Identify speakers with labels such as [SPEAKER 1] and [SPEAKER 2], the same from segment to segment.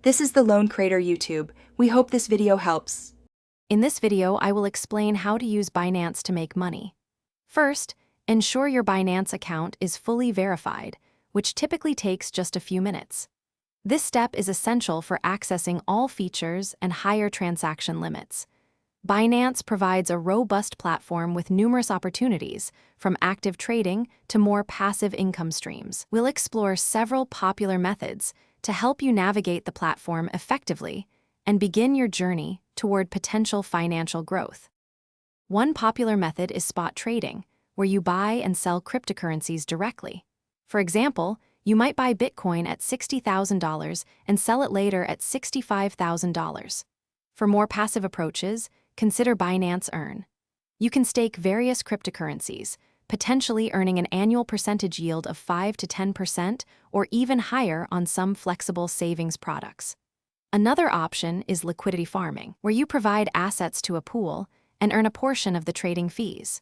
[SPEAKER 1] This is the Lone Creator YouTube. We hope this video helps.
[SPEAKER 2] In this video, I will explain how to use Binance to make money. First, ensure your Binance account is fully verified, which typically takes just a few minutes. This step is essential for accessing all features and higher transaction limits. Binance provides a robust platform with numerous opportunities, from active trading to more passive income streams. We'll explore several popular methods to help you navigate the platform effectively and begin your journey toward potential financial growth. One popular method is spot trading, where you buy and sell cryptocurrencies directly. For example, you might buy Bitcoin at $60,000 and sell it later at $65,000. For more passive approaches, consider Binance Earn. You can stake various cryptocurrencies, potentially earning an annual percentage yield of 5 to 10% or even higher on some flexible savings products. Another option is liquidity farming, where you provide assets to a pool and earn a portion of the trading fees.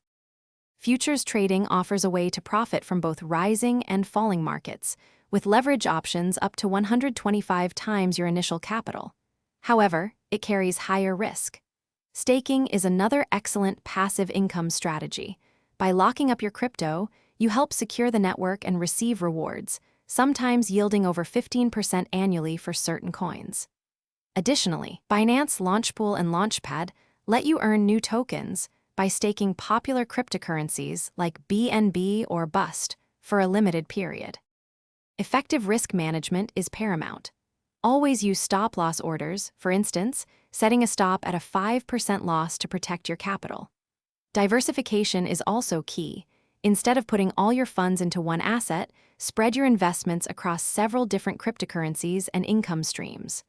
[SPEAKER 2] Futures trading offers a way to profit from both rising and falling markets, with leverage options up to 125 times your initial capital. However, it carries higher risk. Staking is another excellent passive income strategy. By locking up your crypto, you help secure the network and receive rewards, sometimes yielding over 15% annually for certain coins. Additionally, Binance Launchpool and Launchpad let you earn new tokens by staking popular cryptocurrencies like BNB or BUST for a limited period. Effective risk management is paramount. Always use stop-loss orders, for instance, setting a stop at a 5% loss to protect your capital. Diversification is also key. Instead of putting all your funds into one asset, spread your investments across several different cryptocurrencies and income streams.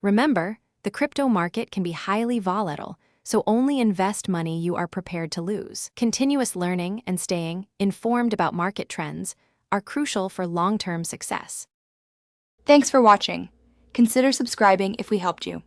[SPEAKER 2] Remember, the crypto market can be highly volatile, so only invest money you are prepared to lose. Continuous learning and staying informed about market trends are crucial for long-term success.
[SPEAKER 1] Thanks for watching. Consider subscribing if we helped you.